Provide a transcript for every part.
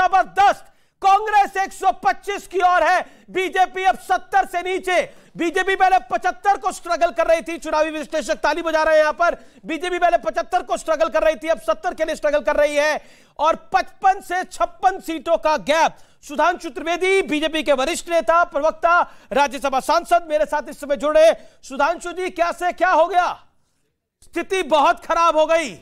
जबरदस्त। कांग्रेस 125 की ओर है, बीजेपी अब 70 से नीचे। बीजेपी पहले 75 को स्ट्रगल कर रही थी, चुनावी विश्लेषक ताली बजा रहे हैं यहां पर। बीजेपी पहले 75 को स्ट्रगल कर रही थी, अब 70 के लिए स्ट्रगल कर रही है, और 55 से 56 सीटों का गैप। सुधांशु त्रिवेदी बीजेपी के वरिष्ठ नेता, प्रवक्ता, राज्यसभा सांसद मेरे साथ इस समय जुड़े। सुधांशु जी, क्या से क्या हो गया? स्थिति बहुत खराब हो गई।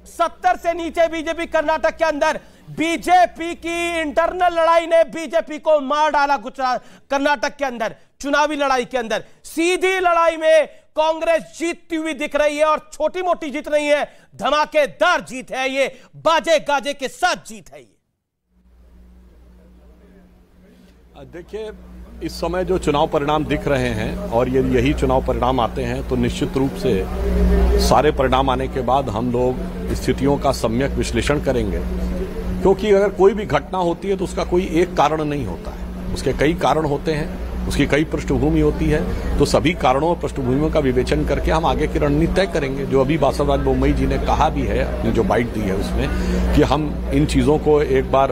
70 से नीचे बीजेपी कर्नाटक के अंदर। बीजेपी की इंटरनल लड़ाई ने बीजेपी को मार डाला गुजरात कर्नाटक के अंदर। चुनावी लड़ाई के अंदर सीधी लड़ाई में कांग्रेस जीतती हुई दिख रही है, और छोटी मोटी जीत नहीं है, धमाकेदार जीत है ये, बाजे गाजे के साथ जीत है ये। देखिए, इस समय जो चुनाव परिणाम दिख रहे हैं, और यही चुनाव परिणाम आते हैं तो निश्चित रूप से सारे परिणाम आने के बाद हम लोग स्थितियों का सम्यक विश्लेषण करेंगे, क्योंकि अगर कोई भी घटना होती है तो उसका कोई एक कारण नहीं होता है, उसके कई कारण होते हैं, उसकी कई पृष्ठभूमि होती है। तो सभी कारणों और पृष्ठभूमियों का विवेचन करके हम आगे की रणनीति तय करेंगे। जो अभी बासवराज बोम्मई जी ने कहा भी है, अपनी जो बाइट दी है उसमें, कि हम इन चीजों को एक बार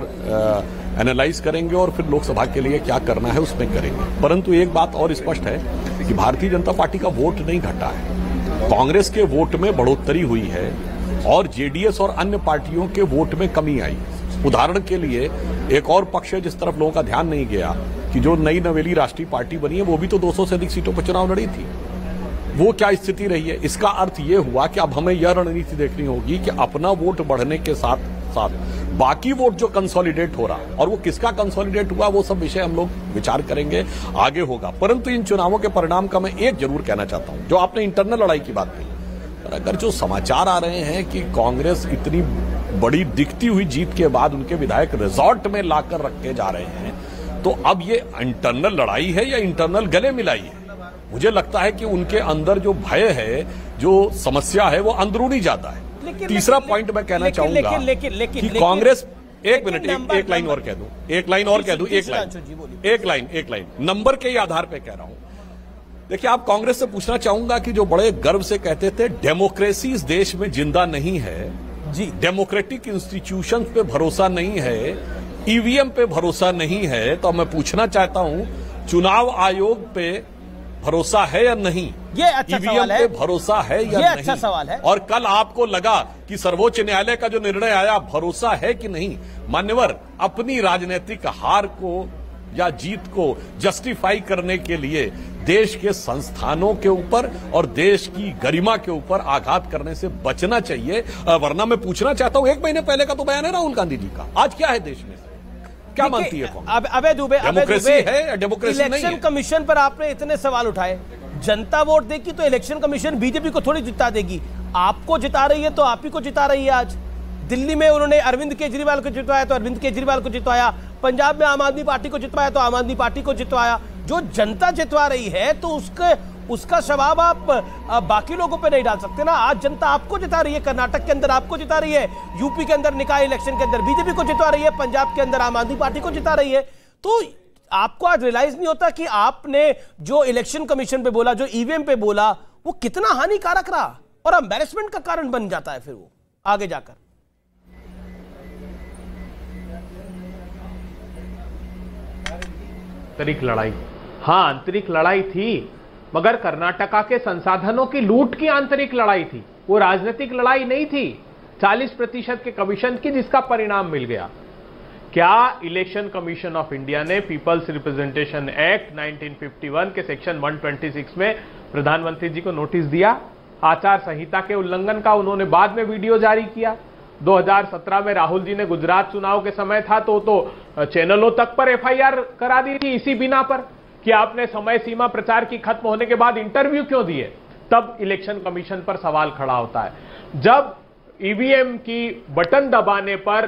एनालाइज करेंगे और फिर लोकसभा के लिए क्या करना है उसमें करेंगे। परंतु एक बात और स्पष्ट है कि भारतीय जनता पार्टी का वोट नहीं घटा है, कांग्रेस के वोट में बढ़ोतरी हुई है और जेडीएस और अन्य पार्टियों के वोट में कमी आई। उदाहरण के लिए एक और पक्ष है जिस तरफ लोगों का ध्यान नहीं गया, कि जो नई नवेली राष्ट्रीय पार्टी बनी है वो भी तो 200 से अधिक सीटों पर चुनाव लड़ी थी। वो क्या स्थिति रही है? इसका अर्थ ये हुआ कि अब हमें यह रणनीति देखनी होगी कि अपना वोट बढ़ने के साथ साथ बाकी वोट जो कंसोलिडेट हो रहा, और वो किसका कंसोलिडेट हुआ, वो सब विषय हम लोग विचार करेंगे, आगे होगा। परंतु इन चुनावों के परिणाम का मैं एक जरूर कहना चाहता हूं, जो आपने इंटरनल लड़ाई की बात कही, पर अगर जो समाचार आ रहे हैं कि कांग्रेस इतनी बड़ी दिखती हुई जीत के बाद उनके विधायक रिजॉर्ट में लाकर रखे जा रहे हैं, तो अब ये इंटरनल लड़ाई है या इंटरनल गले मिलाई है? मुझे लगता है कि उनके अंदर जो भय है, जो समस्या है, वो अंदरूनी ज्यादा है। तीसरा पॉइंट मैं कहना चाहूंगा कि कांग्रेस, एक मिनट, एक लाइन और कह दूं, एक लाइन नंबर के आधार पे कह रहा हूं। देखिए, आप कांग्रेस से पूछना चाहूंगा कि जो बड़े गर्व से कहते थे डेमोक्रेसी इस देश में जिंदा नहीं है जी, डेमोक्रेटिक इंस्टीट्यूशंस पे भरोसा नहीं है, ईवीएम पे भरोसा नहीं है, तो मैं पूछना चाहता हूं चुनाव आयोग पे भरोसा है या नहीं? ये अच्छा सवाल है। पे भरोसा है या ये नहीं? अच्छा सवाल है। और कल आपको लगा कि सर्वोच्च न्यायालय का जो निर्णय आया, भरोसा है कि नहीं? मान्यवर, अपनी राजनीतिक हार को या जीत को जस्टिफाई करने के लिए देश के संस्थानों के ऊपर और देश की गरिमा के ऊपर आघात करने से बचना चाहिए। वरना मैं पूछना चाहता हूं, 1 महीने पहले का तो बयान है राहुल गांधी जी का, आज क्या है देश में? क्या मानती है कौन? अबे दुबे, डेमोक्रेसी है या डेमोक्रेसी नहीं है? इलेक्शन कमीशन पर आपने इतने सवाल उठाए। जनता वोट देगी तो इलेक्शन कमीशन बीजेपी को थोड़ी जिता देगी। आपको जिता रही है तो आप ही को जिता रही है। आज दिल्ली में उन्होंने अरविंद केजरीवाल को जितवाया तो अरविंद केजरीवाल को जितवाया, पंजाब में आम आदमी पार्टी को जितवाया तो आम आदमी पार्टी को जितवाया। जो जनता जितवा रही है तो उसका जवाब आप बाकी लोगों पे नहीं डाल सकते ना। आज जनता आपको जिता रही है, कर्नाटक के अंदर आपको जिता रही है, यूपी के अंदर निकाय इलेक्शन के अंदर बीजेपी को जिता रही है, पंजाब के अंदर आम आदमी पार्टी को जिता रही है। तो आपको आज रियलाइज नहीं होता कि आपने जो इलेक्शन कमीशन पे बोला, जो ईवीएम पे बोला, वो कितना हानिकारक रहा और एम्बैरेसमेंट का कारण बन जाता है फिर वो आगे जाकर। आंतरिक लड़ाई, हाँ आंतरिक लड़ाई थी, मगर कर्नाटका के संसाधनों की लूट की आंतरिक लड़ाई थी, वो राजनीतिक लड़ाई नहीं थी। 40% के कमीशन की, जिसका परिणाम मिल गया। क्या इलेक्शन कमीशन ऑफ इंडिया ने पीपल्स रिप्रेजेंटेशन एक्ट 1951 के सेक्शन 126 में प्रधानमंत्री जी को नोटिस दिया? आचार संहिता के उल्लंघन का उन्होंने बाद में वीडियो जारी किया। 2017 में राहुल जी ने गुजरात चुनाव के समय था तो चैनलों तक पर एफआईआर करा दी थी इसी बिना पर कि आपने समय सीमा प्रचार की खत्म होने के बाद इंटरव्यू क्यों दिए। तब इलेक्शन कमीशन पर सवाल खड़ा होता है। जब ईवीएम की बटन दबाने पर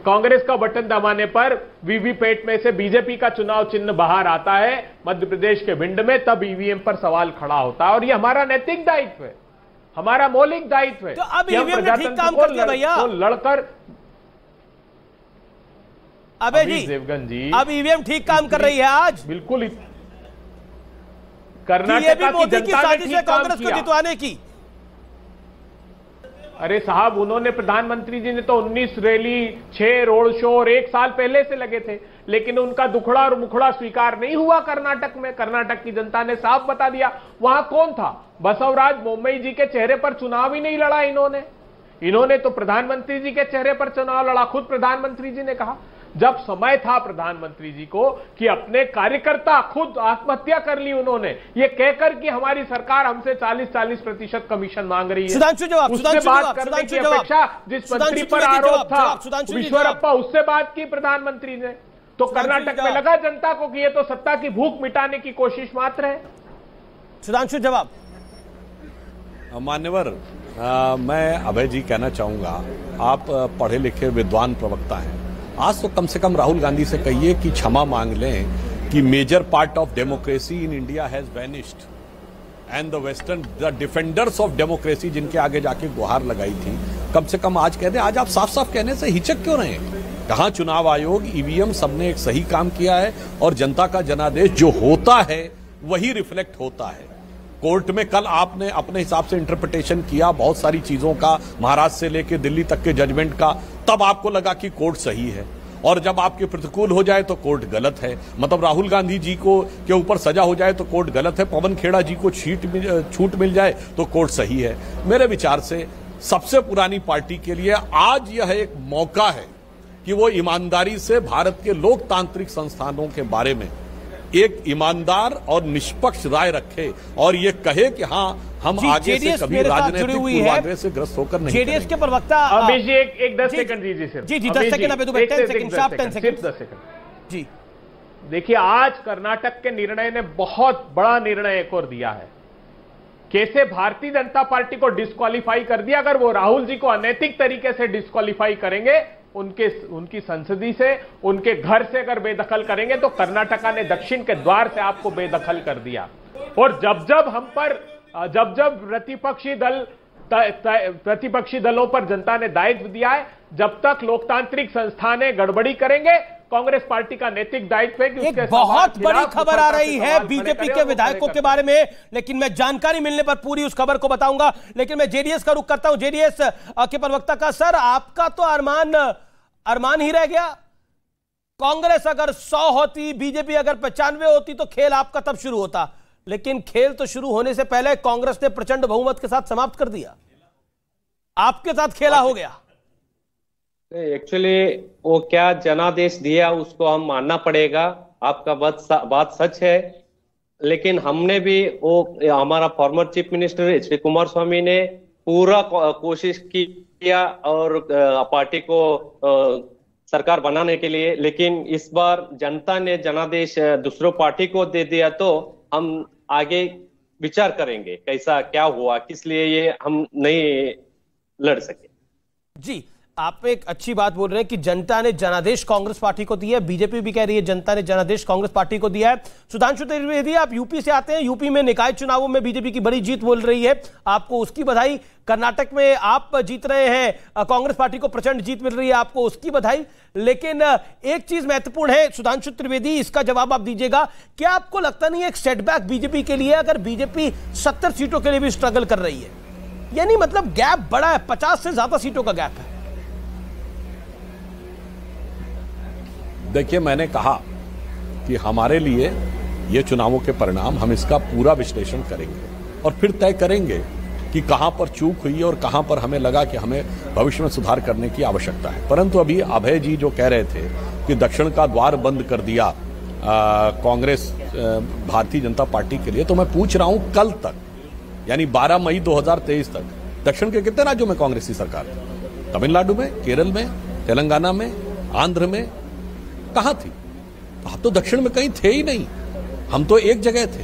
कांग्रेस का बटन दबाने पर वीवीपैट में से बीजेपी का चुनाव चिन्ह बाहर आता है मध्य प्रदेश के भिंड में, तब ईवीएम पर सवाल खड़ा होता है। और ये हमारा नैतिक दायित्व है, हमारा मौलिक दायित्व है। तो अब ईवीएम ने ठीक काम कर दिया भैया, लड़कर। अबे जी देवगन जी, अब ईवीएम ठीक काम कर रही है आज। बिल्कुल, कर्नाटक की जनता ने ठीक काम कांग्रेस को जितवाने की। अरे साहब, उन्होंने, प्रधानमंत्री जी ने तो 19 रैली, 6 रोड शो और 1 साल पहले से लगे थे, लेकिन उनका दुखड़ा और मुखड़ा स्वीकार नहीं हुआ कर्नाटक में। कर्नाटक की जनता ने साफ बता दिया। वहां कौन था? बसवराज बोम्मई जी के चेहरे पर चुनाव ही नहीं लड़ा इन्होंने तो प्रधानमंत्री जी के चेहरे पर चुनाव लड़ा। खुद प्रधानमंत्री जी ने कहा जब समय था प्रधानमंत्री जी को कि अपने कार्यकर्ता खुद आत्महत्या कर ली उन्होंने, ये कहकर कि हमारी सरकार हमसे 40% कमीशन मांग रही है। सुधांशु जवाब, उससे बात करने की अपेक्षा जिस मंत्री पर आरोप था विश्वरप्पा, उससे बात की प्रधानमंत्री ने। तो कर्नाटक में लगा जनता को कि ये तो सत्ता की भूख मिटाने की कोशिश मात्र है। सुधांशु जवाब। मान्यवर, मैं अभय जी कहना चाहूंगा, आप पढ़े लिखे विद्वान प्रवक्ता हैं। आज तो कम से कम राहुल गांधी से कहिए कि क्षमा मांग लें कि major part of democracy in India has vanished and the defenders of democracy जिनके आगे जाके गुहार लगाई थी, कम से कम आज कह दें। आज आप साफ साफ कहने से हिचक क्यों रहे हैं? कहां चुनाव आयोग, ईवीएम, सबने एक सही काम किया है और जनता का जनादेश जो होता है वही रिफ्लेक्ट होता है। कोर्ट में कल आपने अपने हिसाब से इंटरप्रिटेशन किया बहुत सारी चीजों का, महाराष्ट्र से लेकर दिल्ली तक के जजमेंट का, तब आपको लगा कि कोर्ट सही है, और जब आपके प्रतिकूल हो जाए तो कोर्ट गलत है। मतलब राहुल गांधी जी को के ऊपर सजा हो जाए तो कोर्ट गलत है, पवन खेड़ा जी को छूट मिल जाए तो कोर्ट सही है। मेरे विचार से सबसे पुरानी पार्टी के लिए आज यह एक मौका है कि वो ईमानदारी से भारत के लोकतांत्रिक संस्थानों के बारे में एक ईमानदार और निष्पक्ष राय रखे और ये कहे कि हाँ, हम आगे से कभी राजनीतिक पूर्वाग्रह से ग्रस्त होकर नहीं करेंगे। जेडीएस के प्रवक्ता अमित जी, एक 10 सेकंड दीजिए सर। जी 10 सेकंड, अभी तो 10 सेकंड जी। देखिए, आज कर्नाटक के निर्णय ने बहुत बड़ा निर्णय एक और दिया है। कैसे भारतीय जनता पार्टी को डिस्क्वालीफाई कर दिया। अगर वो राहुल जी को अनैतिक तरीके से डिस्क्वालीफाई करेंगे, उनकी संसदी से, उनके घर से अगर बेदखल करेंगे, तो कर्नाटका ने दक्षिण के द्वार से आपको बेदखल कर दिया। और जब जब प्रतिपक्षी दलों पर जनता ने दायित्व दिया है, जब तक लोकतांत्रिक संस्थानें गड़बड़ी करेंगे, कांग्रेस पार्टी का नैतिक दायित्व है कि एक बहुत बड़ी खबर आ रही है बीजेपी के विधायकों के बारे में, लेकिन मैं जानकारी मिलने पर पूरी उस खबर को बताऊंगा। लेकिन मैं जेडीएस का रुख करता हूं, जेडीएस के प्रवक्ता का। सर, आपका तो अरमान ही रह गया। कांग्रेस अगर 100 होती, बीजेपी अगर 95 होती तो खेल आपका तब शुरू होता, लेकिन खेल तो शुरू होने से पहले कांग्रेस ने प्रचंड बहुमत के साथ समाप्त कर दिया। आपके साथ खेला हो गया। एक्चुअली वो क्या जनादेश दिया उसको हम मानना पड़ेगा। आपका बात सच है, लेकिन हमने भी वो, हमारा former chief minister H D Kumaraswamy ने पूरा कोशिश किया और पार्टी को सरकार बनाने के लिए, लेकिन इस बार जनता ने जनादेश दूसरों पार्टी को दे दिया। तो हम आगे विचार करेंगे कैसा क्या हुआ, किस लिए ये हम नहीं लड़ सके। जी, आप एक अच्छी बात बोल रहे हैं कि जनता ने जनादेश कांग्रेस पार्टी को दिया है। बीजेपी भी कह रही है जनता ने जनादेश कांग्रेस पार्टी को दिया है। सुधांशु त्रिवेदी, आप यूपी से आते हैं। यूपी में निकाय चुनावों में बीजेपी की बड़ी जीत बोल रही है, आपको उसकी बधाई। कर्नाटक में आप जीत रहे हैं, कांग्रेस पार्टी को प्रचंड जीत मिल रही है, आपको उसकी बधाई। लेकिन एक चीज महत्वपूर्ण है, सुधांशु त्रिवेदी, इसका जवाब आप दीजिएगा। क्या आपको लगता नहीं है एक सेटबैक बीजेपी के लिए, अगर बीजेपी 70 सीटों के लिए भी स्ट्रगल कर रही है? यानी मतलब गैप बड़ा है, 50 से ज्यादा सीटों का गैप है। देखिए, मैंने कहा कि हमारे लिए ये चुनावों के परिणाम, हम इसका पूरा विश्लेषण करेंगे और फिर तय करेंगे कि कहां पर चूक हुई और कहां पर हमें लगा कि हमें भविष्य में सुधार करने की आवश्यकता है। परंतु अभी अभय जी जो कह रहे थे कि दक्षिण का द्वार बंद कर दिया कांग्रेस भारतीय जनता पार्टी के लिए, तो मैं पूछ रहा हूं कल तक, यानी 12 मई 2023 तक दक्षिण के कितने राज्यों में कांग्रेस की सरकार थी? तमिलनाडु में, केरल में, तेलंगाना में, आंध्र में, कहां थी? आप तो दक्षिण में कहीं थे ही नहीं, हम तो एक जगह थे।